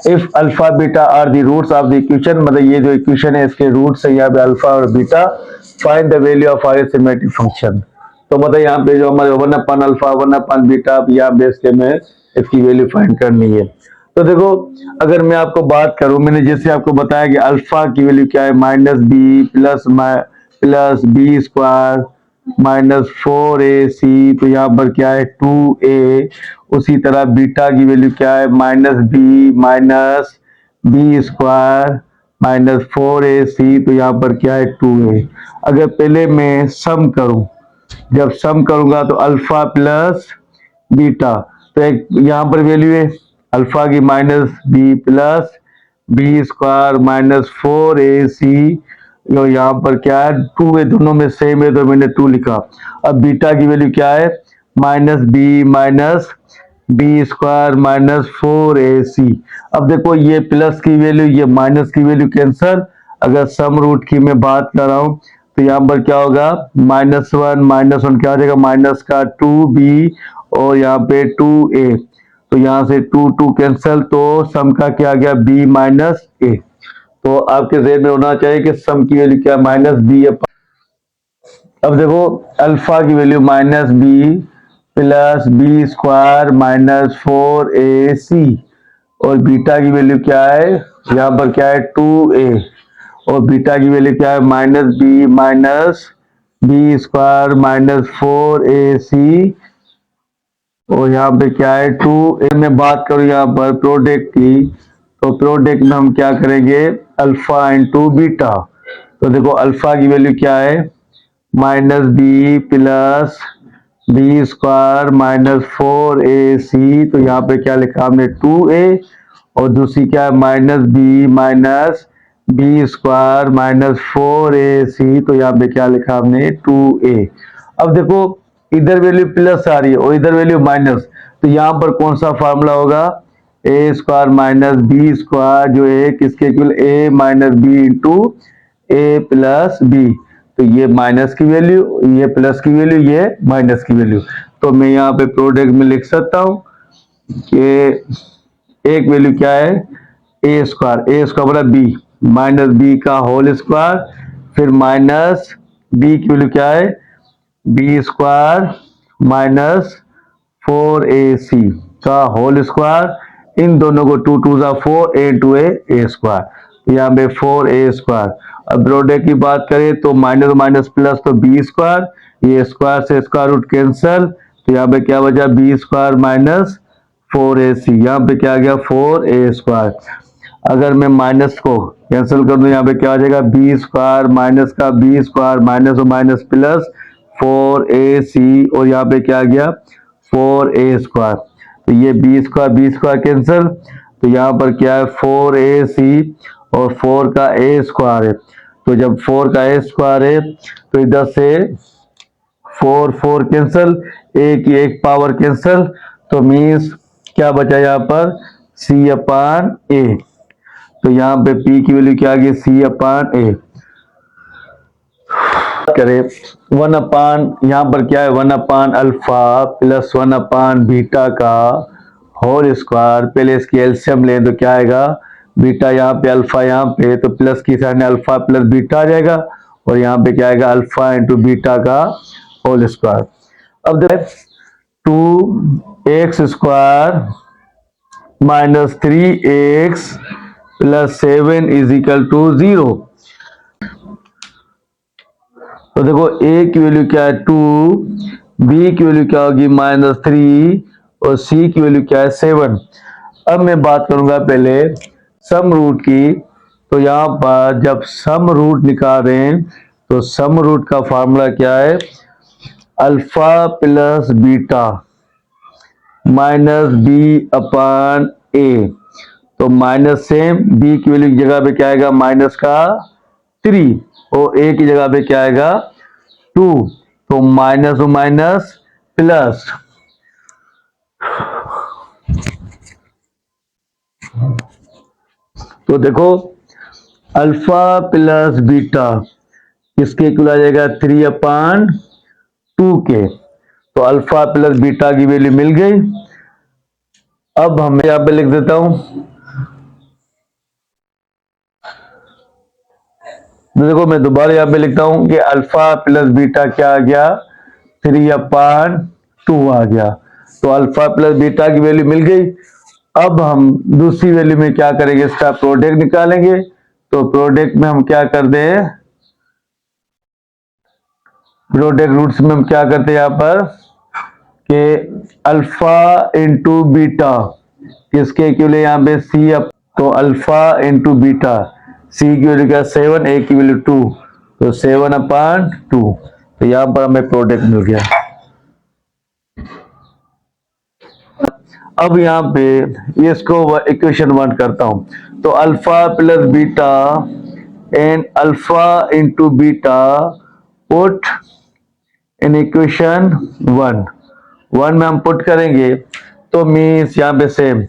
If alpha beta are the roots of the equation, मतलब ये जो इक्वेशन है इसके रूट्स है यहाँ पे अल्फा और beta, find the value of our symmetric function. तो मतलब यहाँ पे जो हमारे 1 अल्फा 1 बीटा यहाँ बेस के में इसकी वैल्यू फाइंड करनी है। तो देखो अगर मैं आपको बात करूं, मैंने जैसे आपको बताया कि अल्फा की वैल्यू क्या है -b plus B square -4ac, तो यहाँ पर क्या है 2a। उसी तरह बीटा की वैल्यू क्या है -b स्क्वायर -4ac, तो यहाँ पर क्या है 2a। अगर पहले मैं सम करूं, जब सम करूंगा तो अल्फा प्लस बीटा, तो एक यहाँ पर वैल्यू है अल्फा की -b plus B square -4ac, जो यहाँ पर क्या है 2 है, दोनों में सेम है तो मैंने 2 लिखा। अब बीटा की वैल्यू क्या है -b स्क्वायर -4ac। अब देखो ये प्लस की वैल्यू ये माइनस की वैल्यू कैंसल। अगर सम रूट की मैं बात कर रहा हूँ तो यहाँ पर क्या होगा -1 क्या हो जाएगा माइनस का 2b और यहाँ पे 2a, तो यहाँ से 2 कैंसल, तो सम का क्या आ गया b माइनस a। तो आपके जेहन में होना चाहिए कि सम की वैल्यू क्या -b है। अब देखो अल्फा की value -b plus B square -4ac, और बीटा की वैल्यू क्या है यहाँ पर क्या है 2a, और बीटा की वैल्यू क्या है -b स्क्वायर -4ac, और यहाँ पे क्या है 2a। में बात करूँ यहाँ पर प्रोडक्ट की, तो प्रोडक्ट में हम क्या करेंगे अल्फा इंटू बीटा। तो देखो अल्फा की वैल्यू क्या है -b plus B square -4ac, तो यहाँ पे क्या लिखा हमने 2a, और दूसरी क्या है -b स्क्वायर -4ac, तो यहाँ पे क्या लिखा हमने 2a। अब देखो इधर वैल्यू प्लस आ रही है और इधर वैल्यू माइनस, तो यहाँ पर कौन सा फार्मूला होगा a स्क्वायर -b स्क्वायर, जो है किसके equal a minus B into a plus B. तो ये माइनस की वैल्यू, ये प्लस की वैल्यू, ये माइनस की वैल्यू। तो मैं यहाँ पे प्रोडक्ट में लिख सकता हूँ कि एक वैल्यू क्या है a स्क्वायर बड़ा b -b का होल स्क्वायर, फिर माइनस b की वैल्यू क्या है b स्क्वायर -4ac का होल स्क्वायर, इन दोनों को 2 2 जा 4 a इंटू a स्क्वायर, तो यहाँ पे 4a स्क्वायर। अब प्रोडक्ट की बात करें तो माइनस माइनस प्लस, तो बी स्क्वायर, ये स्क्वायर से स्क्वायर रूट कैंसल, तो यहाँ पे क्या बचा बी स्क्वायर -4ac, यहाँ पे क्या आ गया 4a स्क्वायर। अगर मैं माइनस को कैंसिल कर दूं यहाँ पे क्या आ जाएगा बी स्क्वायर माइनस का बी स्क्वायर माइनस और माइनस प्लस 4ac, और यहाँ पे क्या आ गया 4a स्क्वायर। तो ये बी स्क्वायर कैंसिल, तो यहाँ पर क्या है 4ac और 4 का a स्क्वायर है, तो जब 4 का a स्क्वायर है तो इधर से 4 कैंसिल, a की एक पावर कैंसिल, तो मीन्स क्या बचा यहाँ पर c/a। तो यहाँ पे p की वैल्यू क्या आ गई c/a। करें 1 यहाँ पर क्या है 1 अल्फा प्लस 1 बीटा का होल स्क्वायर। पहले इसकी एलसीएम लें तो क्या आएगा बीटा यहाँ पे अल्फा यहाँ पे, तो प्लस की साइन अल्फा प्लस बीटा आ जाएगा, और यहाँ पे क्या आएगा अल्फा इंटू बीटा का होल स्क्वायर। अब देखो 2x square -3x plus 7 is equal to 0। तो देखो a की वैल्यू क्या है 2, b की वैल्यू क्या होगी -3, और c की वैल्यू क्या है 7। अब मैं बात करूंगा पहले सम रूट की, तो यहाँ पर जब सम रूट निकाल रहे हैं तो सम रूट का फार्मूला क्या है अल्फा प्लस बीटा -b/a, तो माइनस से b की वैल्यू की जगह पे क्या आएगा -3, और a की जगह पे क्या आएगा 2, तो माइनस और माइनस प्लस, तो देखो अल्फा प्लस बीटा किसके इक्वल आ जाएगा 3/2 के। तो अल्फा प्लस बीटा की वैल्यू मिल गई। अब हम यहाँ पे लिख देता हूं तो देखो मैं दोबारा यहाँ पे लिखता हूँ कि अल्फा प्लस बीटा क्या आ गया, 3/2 आ गया। तो अल्फा प्लस बीटा की वैल्यू मिल गई। अब हम दूसरी वैल्यू में क्या करेंगे, इसका प्रोडक्ट निकालेंगे। तो प्रोडक्ट में हम क्या कर दें, प्रोडक्ट रूट्स में हम क्या करते हैं यहाँ पर कि अल्फा इंटू बीटा किसके इक्वल है, यहाँ पे सी। अप तो अल्फा इंटू बीटा, सी की वैल्यू क्या 7, ए की वैल्यू 2, तो 7/2। तो यहाँ पर हमें प्रोडक्ट मिल गया। अब यहाँ पे इसको इक्वेशन 1 करता हूं। तो alpha plus beta and alpha into beta put in equation 1 में हम पुट करेंगे तो मीन्स यहाँ पे सेम।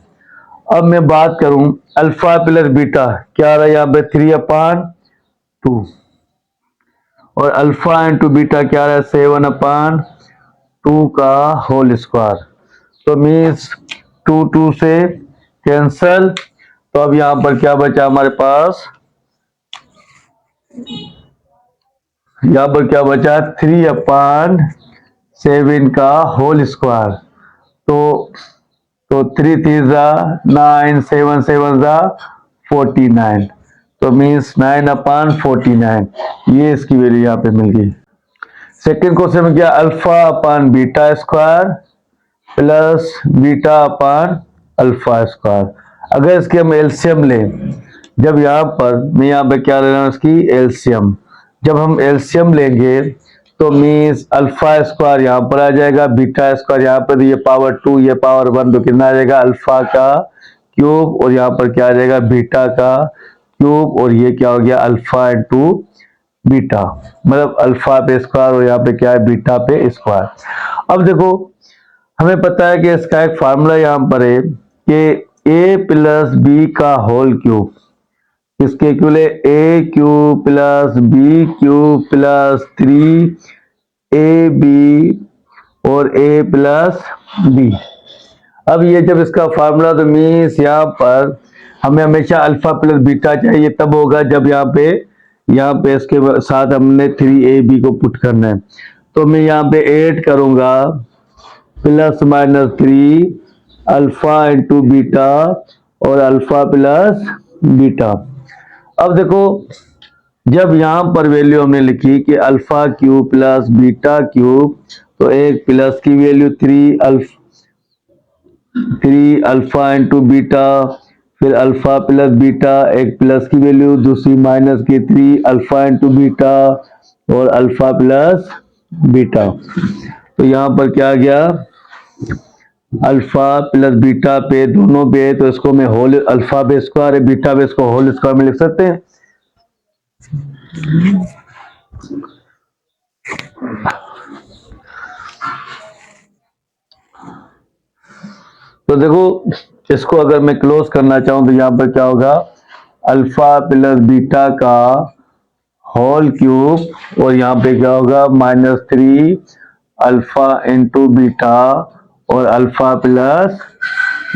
अब मैं बात करूं अल्फा प्लस बीटा क्या रहा है यहाँ पे 3/2 और अल्फा इंटू बीटा क्या रहा है 7/2 का होल स्क्वायर। तो मीन्स 2 से कैंसल। तो अब यहां पर क्या बचा हमारे पास, यहां पर क्या बचा 3/7 का होल स्क्वायर। तो 3 3 9, 7 7 49। तो मीन्स 9/49, ये इसकी वैल्यू यहाँ पे मिल गई। सेकेंड क्वेश्चन में क्या, अल्फा अपान बीटा स्क्वायर प्लस बीटा अपान अल्फा स्क्वायर। अगर इसके हम एलसीएम लें, जब यहाँ पर मैं यहाँ पे क्या ले रहा हूँ इसकी एलसीएम, जब हम एलसीएम लेंगे तो मीन्स अल्फा स्क्वायर यहाँ पर आ जाएगा, बीटा स्क्वायर यहाँ पर, ये पावर 2 ये पावर 1, तो कितना आ जाएगा अल्फा का क्यूब और यहाँ पर क्या आ जाएगा बीटा का क्यूब, और ये क्या हो गया अल्फा इंटू बीटा, मतलब अल्फा पे स्क्वायर और यहाँ पे क्या है बीटा पे स्क्वायर। अब देखो हमें पता है कि इसका एक फार्मूला यहाँ पर है कि a प्लस बी का होल क्यूब किसके इक्वल है, a cube plus b cube plus 3ab और a प्लस बी। अब ये जब इसका फार्मूला, तो मीन्स यहाँ पर हमें हमेशा अल्फा प्लस बीटा चाहिए, तब होगा जब यहाँ पे इसके साथ हमने 3ab को पुट करना है। तो मैं यहाँ पे ऐड करूंगा plus minus 3 alpha into beta और अल्फा प्लस बीटा। अब देखो जब यहां पर वैल्यू हमने लिखी कि alpha cube plus beta cube, तो एक प्लस की वैल्यू 3 अल्फा इंटू बीटा, फिर अल्फा प्लस बीटा, एक प्लस की वैल्यू, दूसरी माइनस की 3 अल्फा इंटू बीटा और अल्फा प्लस बीटा। तो यहां पर क्या आ गया अल्फा प्लस बीटा पे दोनों पे, तो इसको मैं होल अल्फा पे स्क्वायर है बीटा पे इसको होल स्क्वायर में लिख सकते हैं। तो देखो इसको अगर मैं क्लोज करना चाहूं तो यहां पर क्या होगा अल्फा प्लस बीटा का होल क्यूब और यहाँ पे क्या होगा -3 अल्फा इंटू बीटा और अल्फा प्लस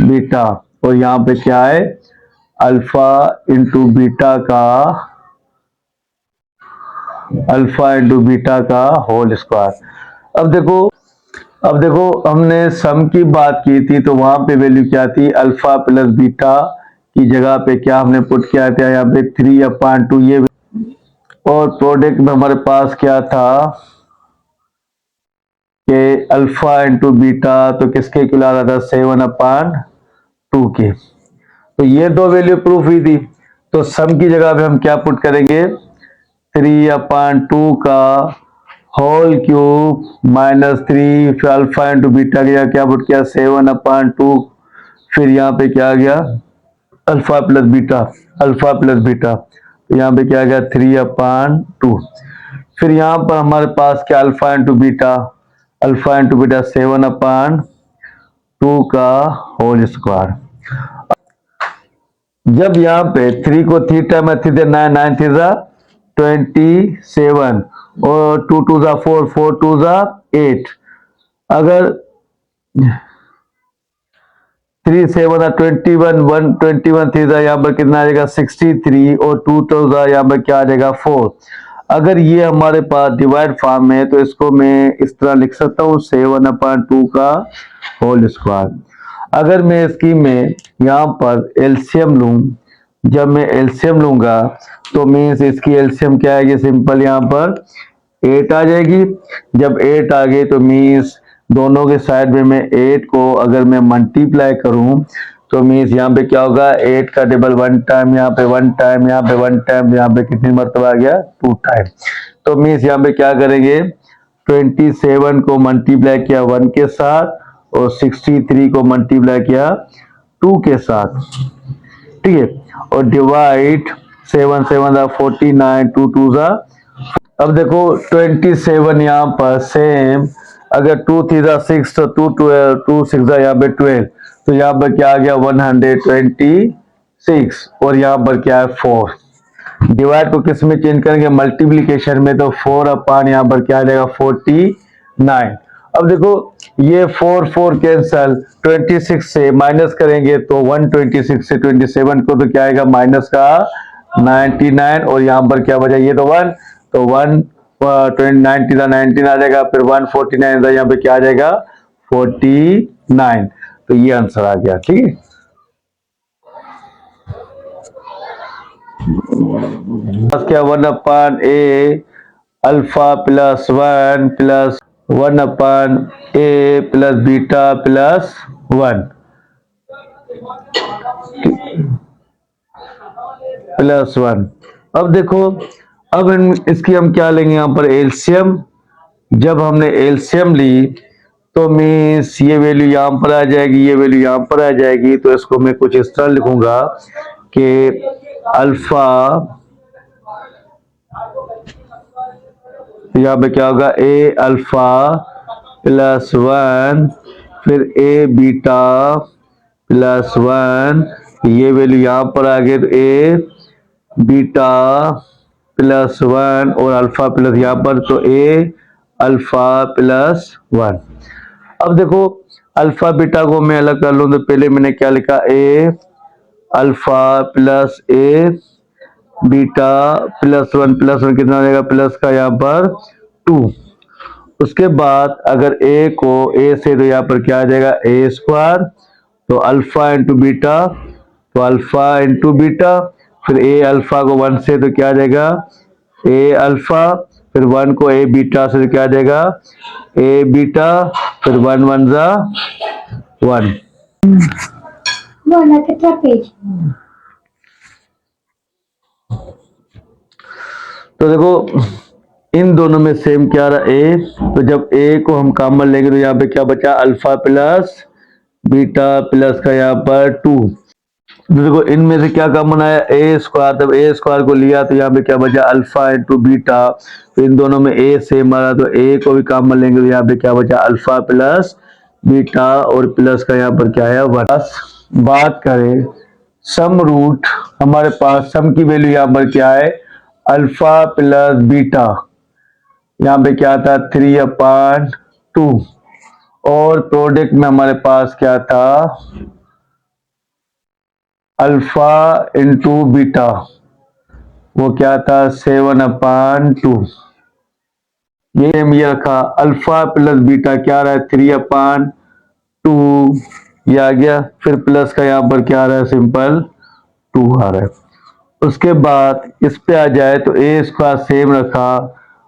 बीटा, और यहाँ पे क्या है अल्फा इंटू बीटा का होल स्क्वायर। अब देखो हमने सम की बात की थी तो वहां पे वैल्यू क्या थी, अल्फा प्लस बीटा की जगह पे क्या हमने पुट किया था यहाँ पे 3/2 ये, और प्रोडक्ट में हमारे पास क्या था कि अल्फा इंटू बीटा, तो किसके इक्वल आ रहा था 7/2 के। तो ये दो वैल्यू प्रूफ हुई थी। तो सम की जगह पे हम क्या पुट करेंगे 3/2 का होल क्यूब -3, फिर अल्फा इंटू बीटा की जगह क्या पुट किया 7/2, फिर यहाँ पे क्या आ गया अल्फा प्लस बीटा, तो यहाँ पे क्या आ गया 3/2। फिर यहाँ पर हमारे पास क्या अल्फा इंटू बीटा 7/2 का होल स्क्वायर। जब यहाँ पे 3 को 3 टाइम 3 9 9 3 27 और 2 2 4 4 2 8, अगर 3 7 21, 121 थ्री यहाँ पर कितना आ जाएगा 63 और 2 टू यहाँ पर क्या आ जाएगा 4। अगर ये हमारे पास डिवाइड फॉर्म में है तो इसको मैं इस तरह लिख सकता हूँ 7/2 का होल स्क्वायर। अगर मैं इसकी में यहाँ पर एलसीएम लूं, जब मैं एलसीएम लूंगा तो मीन्स इसकी एलसीएम क्या आएगी, सिंपल यहाँ पर 8 आ जाएगी। जब 8 आ गई तो मीन्स दोनों के साइड में मैं 8 को अगर मैं मल्टीप्लाई करूं तो मीन्स यहाँ पे क्या होगा, 8 का टेबल 1 टाइम, यहाँ पे 1 टाइम, यहाँ पे 1 टाइम, यहाँ पे कितनी मरतबा आ गया 2 टाइम। तो मीन्स यहाँ पे क्या करेंगे, 27 को मल्टीप्लाई किया 1 के साथ और 63 को मल्टीप्लाई किया 2 के साथ, ठीक है, और डिवाइड 7 7 49, 2 2 जा। अब देखो 27 यहाँ पर सेम, अगर 2 3 6 तो 2 12, 2 6 यहाँ पे 12, तो यहाँ पर क्या आ गया 126 और यहाँ पर क्या है 4। डिवाइड को किस में चेंज करेंगे, मल्टीप्लीकेशन में, तो 4 अपान यहाँ पर क्या आ जाएगा 49। अब देखो ये 4 4 कैंसल, 26 से माइनस करेंगे तो 126 से 27 को तो क्या आएगा माइनस का 99 और यहाँ पर क्या बचा, ये तो 1, तो 1 90 का 19 आ जाएगा, फिर 149 था, यहाँ पे क्या आ जाएगा 49। तो ये आंसर आ गया, ठीक है। क्या 1/a alpha plus 1 plus 1/a plus beta plus 1 plus 1। अब देखो, अब इसकी हम क्या लेंगे यहाँ पर एलसीएम। जब हमने एलसीएम ली तो मीन्स ये वैल्यू यहाँ पर आ जाएगी, ये वैल्यू यहाँ पर आ जाएगी, तो इसको मैं कुछ इस तरह लिखूंगा कि अल्फा, यहाँ पे क्या होगा ए अल्फा प्लस 1, फिर ए बीटा प्लस 1, ये वैल्यू यहाँ पर आ गई, तो ए बीटा प्लस 1 और अल्फा प्लस यहाँ पर, तो ए अल्फा प्लस 1। अब देखो अल्फा बीटा को मैं अलग कर लूं तो पहले मैंने क्या लिखा, ए अल्फा प्लस ए बीटा प्लस 1 कितना हो जाएगा, प्लस का यहाँ पर 2। उसके बाद अगर ए को ए से तो यहाँ पर क्या आ जाएगा ए स्क्वायर, तो अल्फा इंटू बीटा, तो अल्फा इंटू बीटा, फिर ए अल्फा को 1 से तो क्या आ जाएगा ए अल्फा, फिर 1 को ए बीटा से तो क्या आ जाएगा ए बीटा, फिर 1 1 जा 1। कितना पेज? तो देखो इन दोनों में सेम क्या रहा ए, तो जब ए को हम कॉमन लेंगे तो यहाँ पे क्या बचा अल्फा प्लस बीटा प्लस का यहाँ पर 2। देखो इनमें से क्या कॉमन आया ए स्क्वायर, तब ए स्क्वायर को लिया तो यहाँ पे क्या बचा अल्फा इंटू बीटा, तो इन दोनों में ए सेम आ रहा, तो ए को भी कॉमन लेंगे तो यहाँ पे क्या बचा अल्फा प्लस बीटा और प्लस का यहाँ पर क्या है 1। बात करें सम रूट, हमारे पास सम की वैल्यू यहाँ पर क्या है अल्फा प्लस बीटा, यहाँ पे क्या था 3/2 और प्रोडक्ट में हमारे पास क्या था अल्फा इंटू बीटा, वो क्या था 7/2। ये रखा अल्फा प्लस बीटा क्या रहा है 3/2, ये आ गया, फिर प्लस का यहाँ पर क्या आ रहा है सिंपल 2 आ रहा है। उसके बाद इस पे आ जाए तो ए स्क्वायर सेम रखा,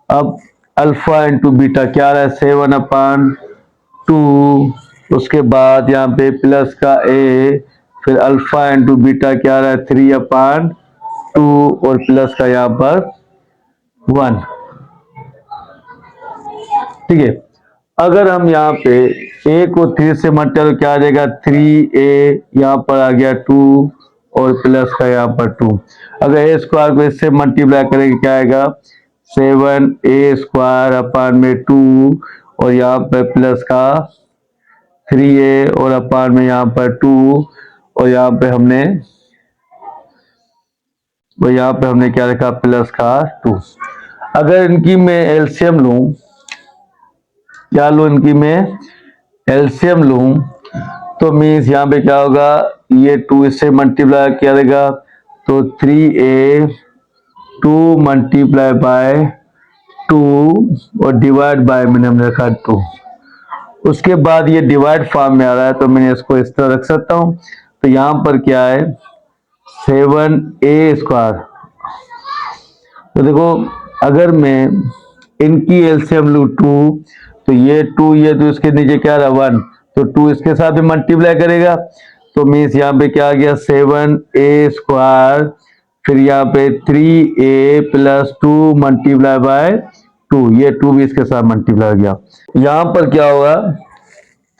अब अल्फा इंटू बीटा क्या रहा है 7/2, उसके बाद यहाँ पे प्लस का ए, फिर अल्फा इंटू बीटा क्या रहा है 3/2 और प्लस का यहाँ पर 1, ठीक है। अगर हम यहाँ पे a को 3 से मल्टीप्लाई क्या आ जाएगा 3a, यहाँ पर आ गया 2 और प्लस का यहाँ पर 2। अगर ए स्क्वायर को इससे मल्टीप्लाई करेंगे क्या आएगा 7a स्क्वायर अपान में 2 और यहाँ पर प्लस का 3a और अपान में यहाँ पर 2 और यहाँ पे हमने क्या लिखा प्लस का 2। अगर इनकी मैं एलसीएम लूं, क्या लूं इनकी मैं एलसीएम लूं, तो मीन्स यहाँ पे क्या होगा, ये 2 इससे मल्टीप्लाई किया जाएगा तो 3a 2 मल्टीप्लाई बाय 2 और डिवाइड बाय मैंने हमने रखा 2। उसके बाद ये डिवाइड फॉर्म में आ रहा है तो मैंने इसको इस तरह रख सकता हूँ। तो यहाँ पर क्या है 7a स्क्वायर। तो देखो अगर मैं इनकी एलसीएम लूँ 2 तो ये 2 ये तो इसके नीचे क्या रहा 1, तो 2 इसके साथ भी मल्टीप्लाई करेगा तो मीन्स यहाँ पे क्या आ गया 7a स्क्वायर, फिर यहाँ पे 3a प्लस 2 मल्टीप्लाई बाय 2, ये 2 भी इसके साथ मल्टीप्लाई हो गया। यहाँ पर क्या होगा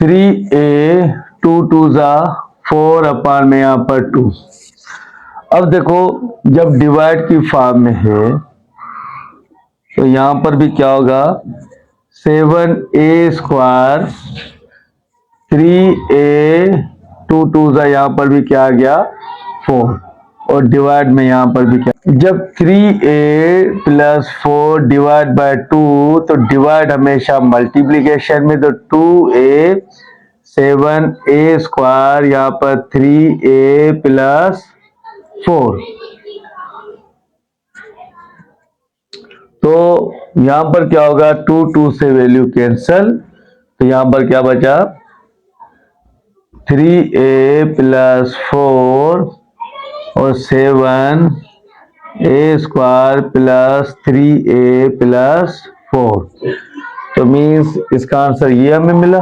3a 2 2 जा 4 अपान में यहाँ पर 2। अब देखो जब डिवाइड की फॉर्म में है तो यहाँ पर भी क्या होगा 7a स्क्वायर 3a 2 2 जा यहाँ पर भी क्या आ गया 4 और डिवाइड में यहाँ पर भी क्या, जब 3a प्लस 4 डिवाइड बाय 2 तो डिवाइड हमेशा मल्टीप्लीकेशन में, तो 2a 7a स्क्वायर यहाँ पर 3a प्लस 4। तो यहाँ पर क्या होगा 2 2 से वैल्यू कैंसल, तो यहाँ पर क्या बचा 3a प्लस 4 और 7a square plus 3a plus 4। तो मीन्स इसका आंसर ये हमें मिला।